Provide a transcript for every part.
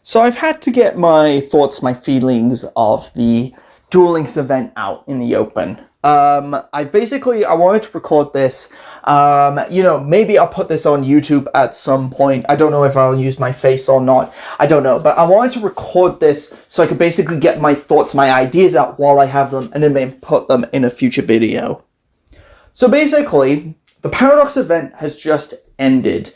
So I've had to get my thoughts, my feelings of the Duel Links event out in the open. I wanted to record this. Maybe I'll put this on YouTube at some point. I don't know if I'll use my face or not. I don't know. But I wanted to record this so I could basically get my thoughts, my ideas out while I have them, and then maybe put them in a future video. So basically, the Paradox event has just ended.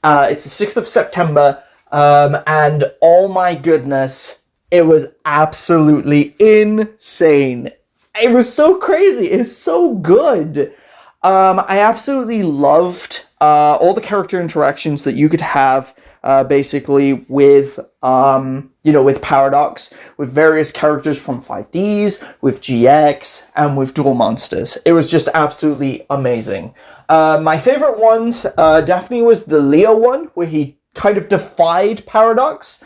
It's the 6th of September. And oh my goodness, it was absolutely insane. It was so crazy. It's so good. I absolutely loved all the character interactions that you could have basically with with Paradox, with various characters from 5Ds, with GX, and with Duel Monsters. It was just absolutely amazing. My favorite ones definitely was the Leo one, where he kind of defied Paradox,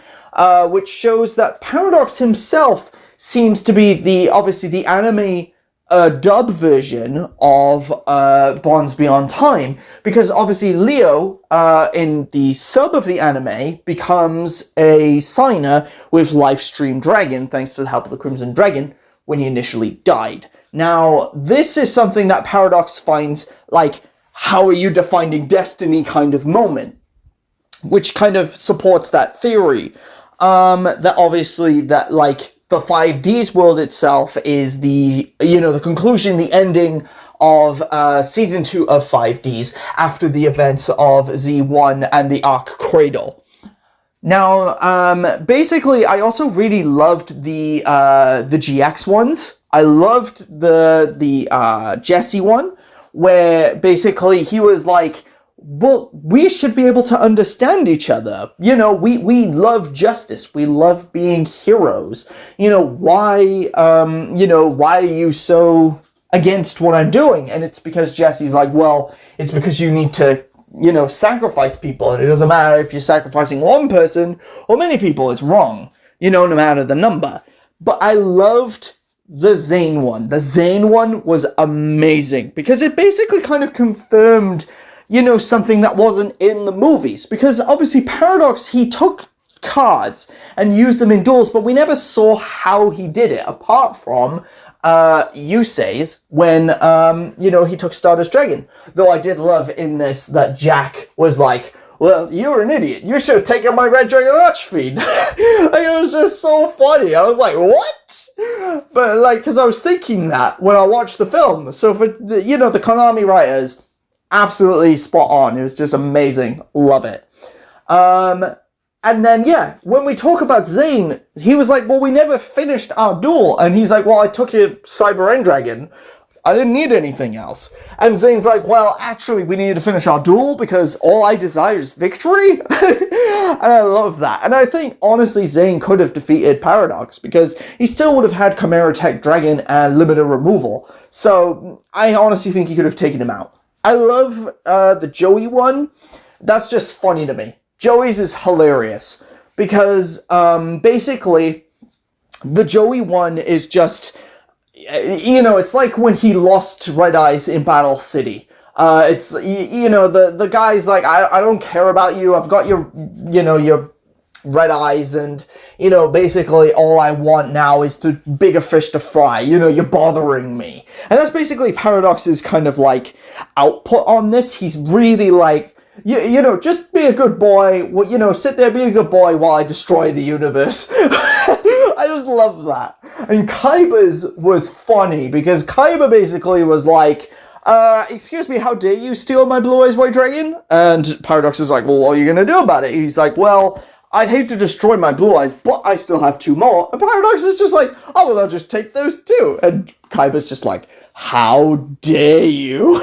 which shows that Paradox himself seems to be the anime dub version of Bonds Beyond Time, because obviously Leo in the sub of the anime becomes a signer with Lifestream Dragon thanks to the help of the Crimson Dragon when he initially died. Now this is something that Paradox finds like, how are you defining destiny kind of moment, which kind of supports that theory. That obviously that like the 5Ds world itself is the conclusion, the ending of season 2 of 5Ds after the events of Z1 and the Arc Cradle. Now, basically, I also really loved the GX ones. I loved the Jesse one, where basically he was like, well, we should be able to understand each other. We love justice. We love being heroes. Why are you so against what I'm doing? And it's because Jesse's like, well, it's because you need to, sacrifice people. And it doesn't matter if you're sacrificing one person or many people. It's wrong, no matter the number. But I loved the Zane one. The Zane one was amazing because it basically kind of confirmed something that wasn't in the movies. Because obviously Paradox, he took cards and used them in duels, but we never saw how he did it, apart from Yusei's when, he took Stardust Dragon. Though I did love in this that Jack was like, well, you were an idiot. You should have taken my Red Dragon Archfiend. It was just so funny. I was like, what? But because I was thinking that when I watched the film. So for the Konami writers, absolutely spot on. It was just amazing. Love it. And then, when we talk about Zane, he was like, well, we never finished our duel. And he's like, well, I took your Cyber End Dragon. I didn't need anything else. And Zane's like, well, actually, we needed to finish our duel because all I desire is victory. And I love that. And I think, honestly, Zane could have defeated Paradox because he still would have had Chimera Tech Dragon and limited removal. So I honestly think he could have taken him out. I love the Joey one. That's just funny to me. Joey's is hilarious because basically the Joey one is just, it's like when he lost Red Eyes in Battle City. It's, the guy's like, I don't care about you. I've got your Red Eyes, and basically all I want now is to bigger fish to fry. You're bothering me. And that's basically Paradox's kind of like output on this. He's really like, just be a good boy. Well, sit there, be a good boy while I destroy the universe. I just love that. And Kaiba's was funny because Kaiba basically was like, excuse me, how dare you steal my Blue Eyes White Dragon? And Paradox is like, well, what are you gonna do about it? He's like, well, I'd hate to destroy my Blue Eyes, but I still have 2 more. And Paradox is just like, oh, well, I'll just take those 2. And Kaiba's just like, how dare you?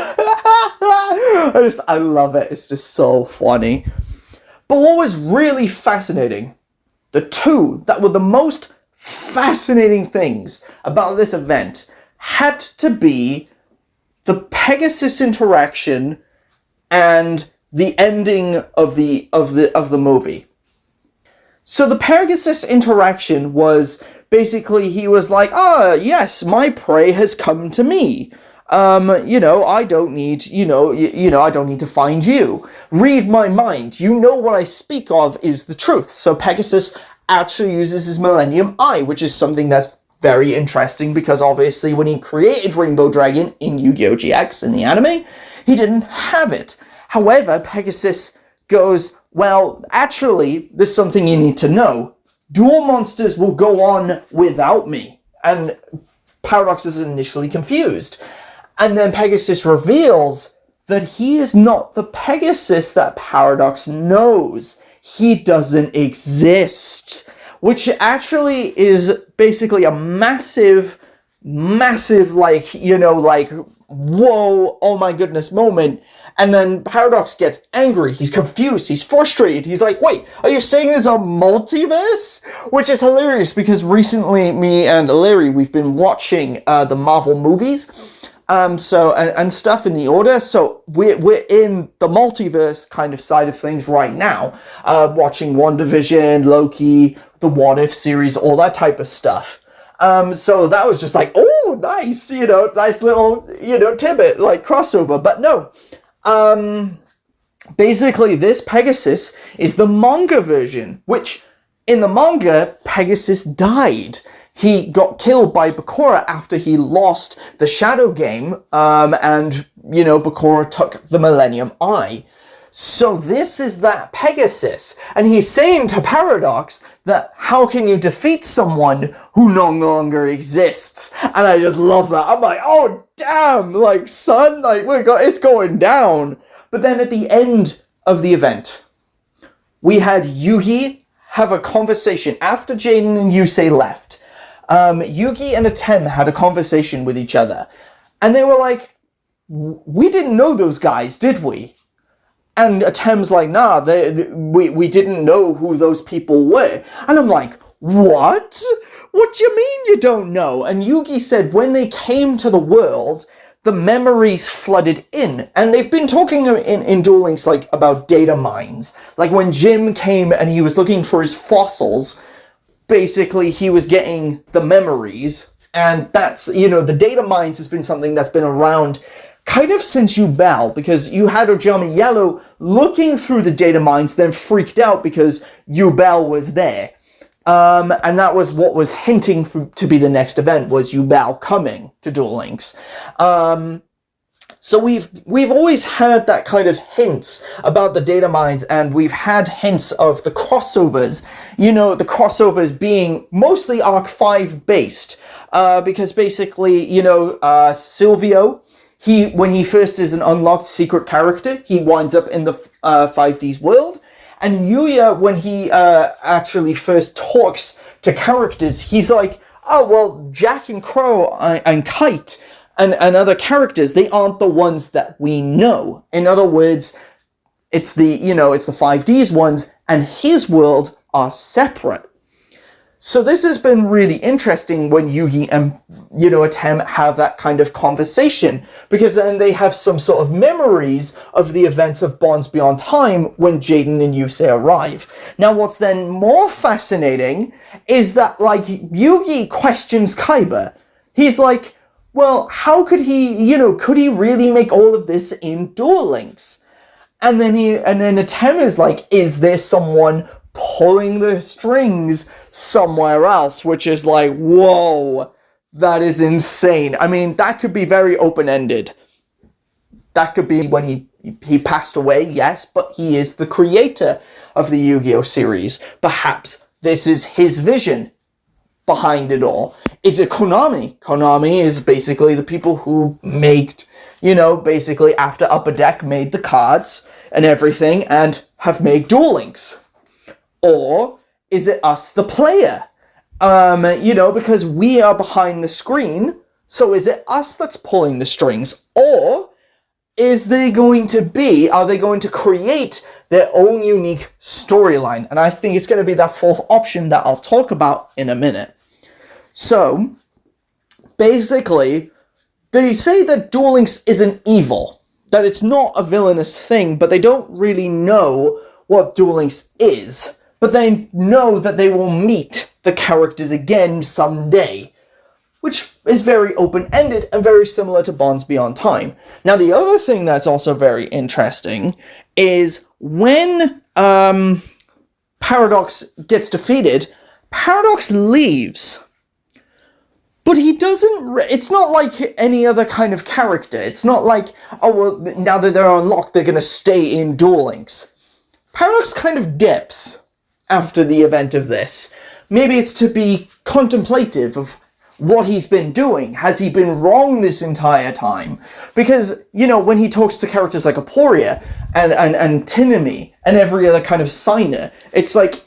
I love it. It's just so funny. But what was really fascinating, the 2 that were the most fascinating things about this event had to be the Pegasus interaction and the ending of the movie. So the Pegasus interaction was basically, he was like, yes, my prey has come to me. I don't need, I don't need to find you. Read my mind. You know what I speak of is the truth. So Pegasus actually uses his Millennium Eye, which is something that's very interesting because obviously when he created Rainbow Dragon in Yu-Gi-Oh! GX in the anime, he didn't have it. However, Pegasus goes, well, actually, there's something you need to know. Duel monsters will go on without me. And Paradox is initially confused. And then Pegasus reveals that he is not the Pegasus that Paradox knows. He doesn't exist. Which actually is basically a massive, whoa, oh my goodness moment. And then Paradox gets angry. He's confused. He's frustrated. He's like, wait, are you saying there's a multiverse? Which is hilarious because recently me and Larry, we've been watching the Marvel movies. And stuff in the order. So we're in the multiverse kind of side of things right now. Watching WandaVision, Loki, the What If series, all that type of stuff. So that was just like, oh, nice, nice little, tidbit, like crossover. But no, basically this Pegasus is the manga version, which in the manga, Pegasus died. He got killed by Bakura after he lost the Shadow Game, and Bakura took the Millennium Eye. So this is that Pegasus, and he's saying to Paradox that how can you defeat someone who no longer exists? And I just love that. I'm like, oh damn, like son, like it's going down. But then at the end of the event, we had Yugi have a conversation after Jaden and Yusei left. Yugi and Atem had a conversation with each other, and they were like, we didn't know those guys, did we? And Atem's like, nah, we didn't know who those people were. And I'm like, what? What do you mean you don't know? And Yugi said when they came to the world, the memories flooded in. And they've been talking in Duel Links like about data mines. Like when Jim came and he was looking for his fossils, basically he was getting the memories. And that's, the data mines has been something that's been around kind of since Yubel, because you had Ojama Yellow looking through the data mines, then freaked out because Yubel was there. And that was what was hinting to be the next event, was Yubel coming to Duel Links. So we've always had that kind of hints about the data mines, and we've had hints of the crossovers. The crossovers being mostly Arc 5 based, because basically, Silvio, when he first is an unlocked secret character, he winds up in the 5D's world. And Yuya, when he actually first talks to characters, he's like, oh, well, Jack and Crow and Kite and other characters, they aren't the ones that we know. In other words, it's the 5D's ones, and his world are separate. So this has been really interesting when Yugi and, Atem have that kind of conversation, because then they have some sort of memories of the events of Bonds Beyond Time when Jaden and Yusei arrive. Now what's then more fascinating is that, Yugi questions Kaiba. He's like, well, how could he, could he really make all of this in Duel Links? And then Atem is like, is there someone pulling the strings somewhere else? Which is like, whoa, that is insane. I mean, that could be very open-ended. That could be when he passed away, yes, but he is the creator of the Yu-Gi-Oh! Series. Perhaps this is his vision behind it all. Is it Konami? Konami is basically the people who made, basically after Upper Deck made the cards and everything and have made Duel Links. Or is it us, the player? Because we are behind the screen, so is it us that's pulling the strings? Or are they going to create their own unique storyline? And I think it's going to be that fourth option that I'll talk about in a minute. So, basically, they say that Duel Links isn't evil, that it's not a villainous thing, but they don't really know what Duel Links is. But they know that they will meet the characters again someday. which is very open-ended and very similar to Bonds Beyond Time. Now, the other thing that's also very interesting is when Paradox gets defeated, Paradox leaves. But he doesn't, it's not like any other kind of character. It's not like, oh, well, now that they're unlocked, they're going to stay in Duel Links. Paradox kind of dips after the event of this. Maybe it's to be contemplative of what he's been doing. Has he been wrong this entire time? Because, you know, when he talks to characters like Aporia and Tinami and every other kind of signer, it's like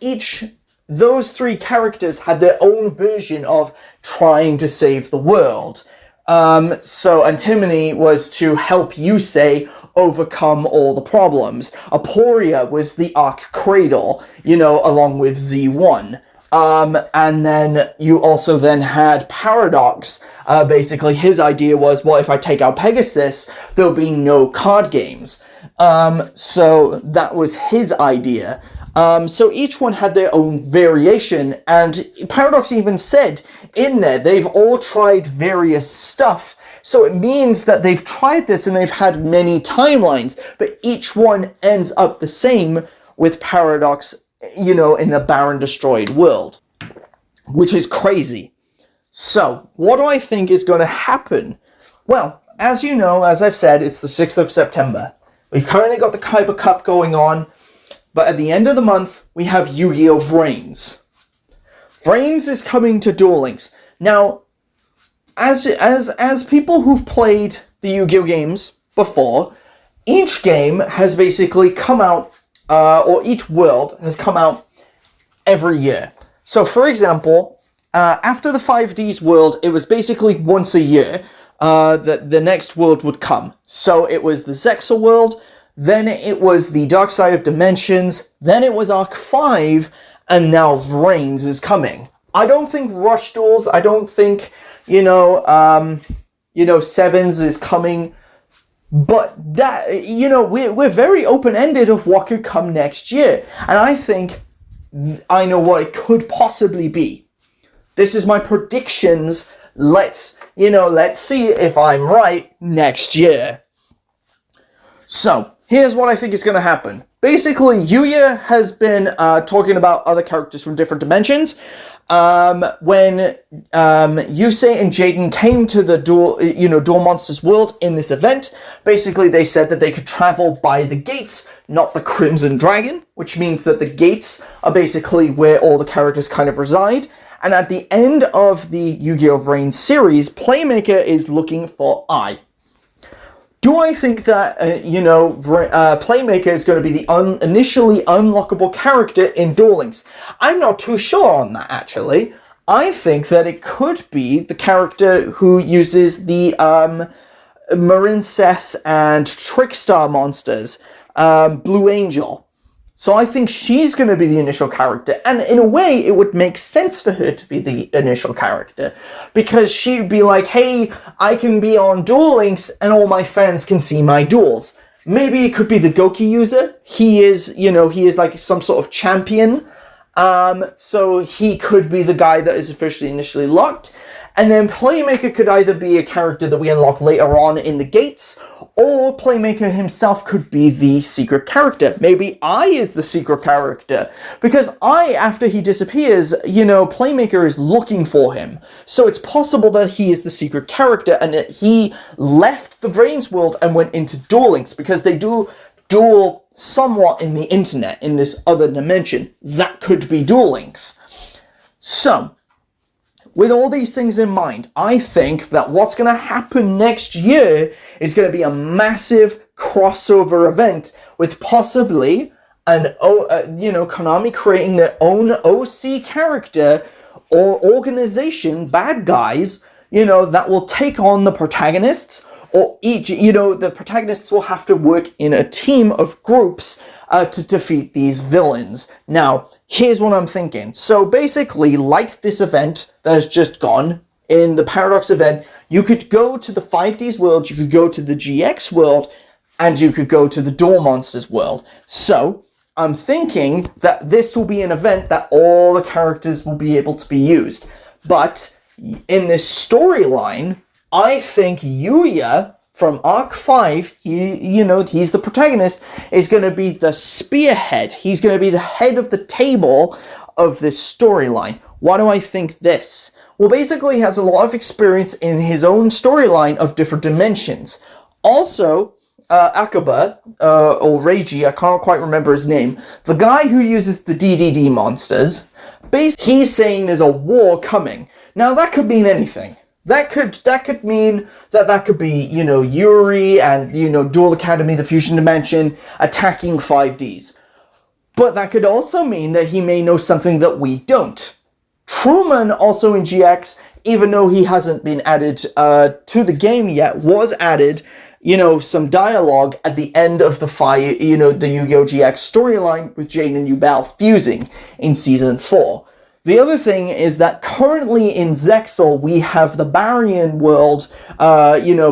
those three characters had their own version of trying to save the world. So Antimony was to help Yusei overcome all the problems. Aporia was the Arc Cradle, you know, along with Z1. And then you also then had Paradox. Basically, his idea was, well, if I take out Pegasus, there'll be no card games. So that was his idea. So each one had their own variation, and Paradox even said in there, they've all tried various stuff. So it means that they've tried this and they've had many timelines, but each one ends up the same with Paradox, you know, in the barren destroyed world, which is crazy. So what do I think is going to happen? Well, as you know, as I've said, it's the 6th of September. We've currently got the Kyber Cup going on, but at the end of the month, we have Yu-Gi-Oh! Vrains. Vrains is coming to Duel Links. Now, as people who've played the Yu-Gi-Oh! Games before, each game has basically come out, or each world has come out every year. So, for example, after the 5Ds world, it was basically once a year that the next world would come. So it was the Zexal world, then it was the Dark Side of Dimensions, then it was Arc 5, and now Vrains is coming. I don't think Rush Duels, I don't think, Sevens is coming, but that, we're very open-ended of what could come next year. And I think I know what it could possibly be. This is my predictions. Let's see if I'm right next year. So, here's what I think is going to happen. Basically, Yuya has been talking about other characters from different dimensions. When Yusei and Jaden came to the Duel Monsters world in this event, basically they said that they could travel by the gates, not the Crimson Dragon, which means that the gates are basically where all the characters kind of reside. And at the end of the Yu-Gi-Oh! Vrains series, Playmaker is looking for Ai. Do I think that, Playmaker is going to be the initially unlockable character in Duel Links? I'm not too sure on that, actually. I think that it could be the character who uses the Marincess and Trickstar monsters, Blue Angel. So I think she's going to be the initial character, and in a way, it would make sense for her to be the initial character, because she'd be like, hey, I can be on Duel Links, and all my fans can see my duels. Maybe it could be the Goki user. He is like some sort of champion, so he could be the guy that is officially initially locked, and then Playmaker could either be a character that we unlock later on in the gates, or Playmaker himself could be the secret character. Maybe Ai is the secret character, because Ai, after he disappears, Playmaker is looking for him. So it's possible that he is the secret character, and that he left the Vrains world and went into Duel Links, because they do duel somewhat in the internet, in this other dimension. That could be Duel Links. So, with all these things in mind, I think that what's going to happen next year is going to be a massive crossover event with possibly Konami creating their own OC character or organization, bad guys, that will take on the protagonists, or each, the protagonists will have to work in a team of groups to defeat these villains. Now, here's what I'm thinking. So basically, like this event that has just gone, in the Paradox event, you could go to the 5Ds world, you could go to the GX world, and you could go to the Duel Monsters world. So, I'm thinking that this will be an event that all the characters will be able to be used. But in this storyline, I think Yuya from Arc 5, he's the protagonist, is going to be the spearhead. He's going to be the head of the table of this storyline. Why do I think this? Well, basically, he has a lot of experience in his own storyline of different dimensions. Also, Akaba, or Reiji, I can't quite remember his name, the guy who uses the DDD monsters, he's saying there's a war coming. Now, that could mean anything. That could mean that could be, Yuri and, Duel Academy, the Fusion Dimension, attacking 5Ds. But that could also mean that he may know something that we don't. Truman, also in GX, even though he hasn't been added to the game yet, was added, some dialogue at the end of the the Yu-Gi-Oh! GX storyline with Jade and Yubel fusing in Season 4. The other thing is that currently in Zexal, we have the Baryon world,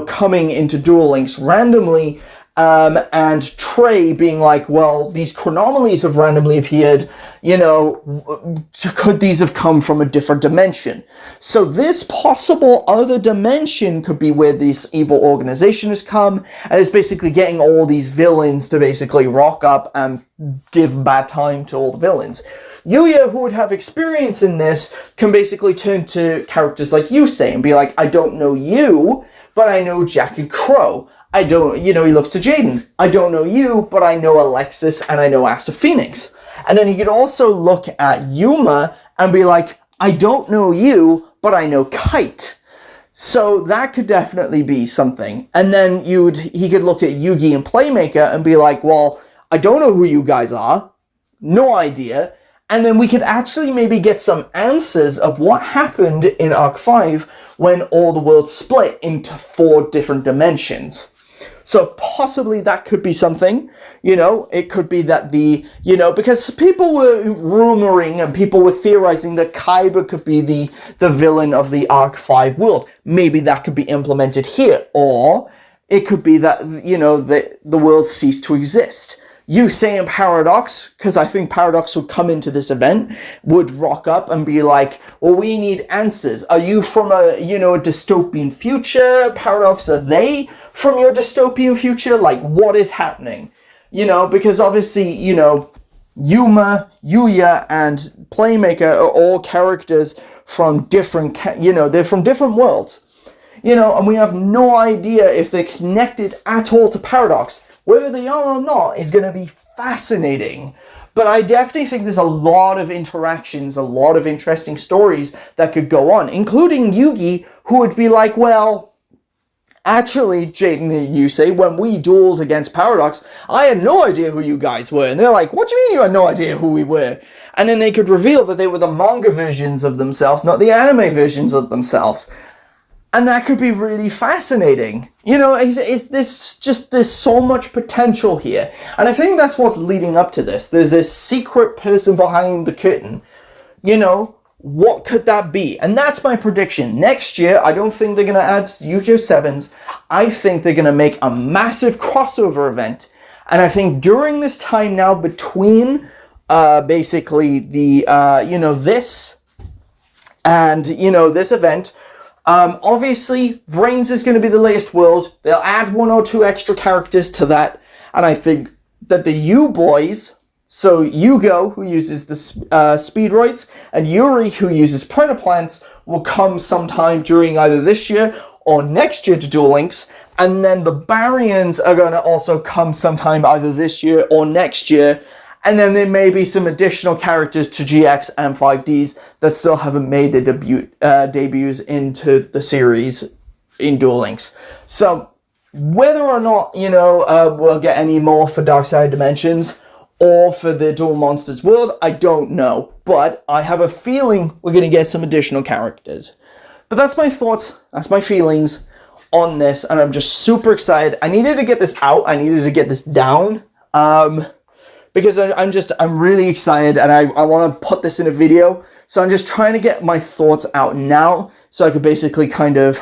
coming into Duel Links randomly, and Trey being like, well, these chronomalies have randomly appeared, could these have come from a different dimension? So this possible other dimension could be where this evil organization has come, and it's basically getting all these villains to basically rock up and give bad time to all the villains. Yuya, who would have experience in this, can basically turn to characters like Yusei and be like, I don't know you, but I know Jack and Crow. I don't, he looks to Jaden. I don't know you, but I know Alexis and I know Asta Phoenix. And then he could also look at Yuma and be like, I don't know you, but I know Kite. So that could definitely be something. And then he could look at Yugi and Playmaker and be like, well, I don't know who you guys are. No idea. And then we could actually maybe get some answers of what happened in Arc 5 when all the worlds split into 4 different dimensions. So possibly that could be something, it could be that because people were rumoring and people were theorizing that Kaiba could be the villain of the Arc 5 world. Maybe that could be implemented here. Or it could be that, the worlds cease to exist. Yusei and Paradox, because I think Paradox would come into this event, would rock up and be like, well, we need answers. Are you from a dystopian future? Paradox, are they from your dystopian future? Like, what is happening? Because obviously, Yuma, Yuya, and Playmaker are all characters from different, they're from different worlds. And we have no idea if they're connected at all to Paradox. Whether they are or not is going to be fascinating. But I definitely think there's a lot of interactions, a lot of interesting stories that could go on, including Yugi, who would be like, well, actually, Jaden and Yusei, when we dueled against Paradox, I had no idea who you guys were. And they're like, what do you mean you had no idea who we were? And then they could reveal that they were the manga versions of themselves, not the anime versions of themselves. And that could be really fascinating. There's so much potential here. And I think that's what's leading up to this. There's this secret person behind the curtain. What could that be? And that's my prediction. Next year, I don't think they're going to add Yu-Gi-Oh! 7s. I think they're going to make a massive crossover event. And I think during this time now between basically the, this and, this event, obviously, Vrains is going to be the latest world. They'll add 1 or 2 extra characters to that. And I think that the U-Boys, so Yugo, who uses the Speedroids, and Yuri, who uses Predaplants, will come sometime during either this year or next year to Duel Links. And then the Baryons are going to also come sometime either this year or next year. And then there may be some additional characters to GX and 5Ds that still haven't made their debuts into the series in Duel Links. So whether or not, we'll get any more for Darkside Dimensions or for the Duel Monsters world, I don't know. But I have a feeling we're going to get some additional characters. But that's my thoughts, that's my feelings on this, and I'm just super excited. I needed to get this out, I needed to get this down. Because I'm really excited and I want to put this in a video. So I'm just trying to get my thoughts out now so I could basically kind of,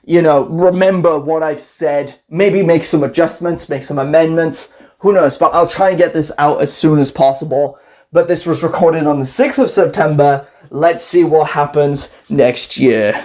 remember what I've said, maybe make some adjustments, make some amendments, who knows, but I'll try and get this out as soon as possible. but this was recorded on the 6th of September. Let's see what happens next year.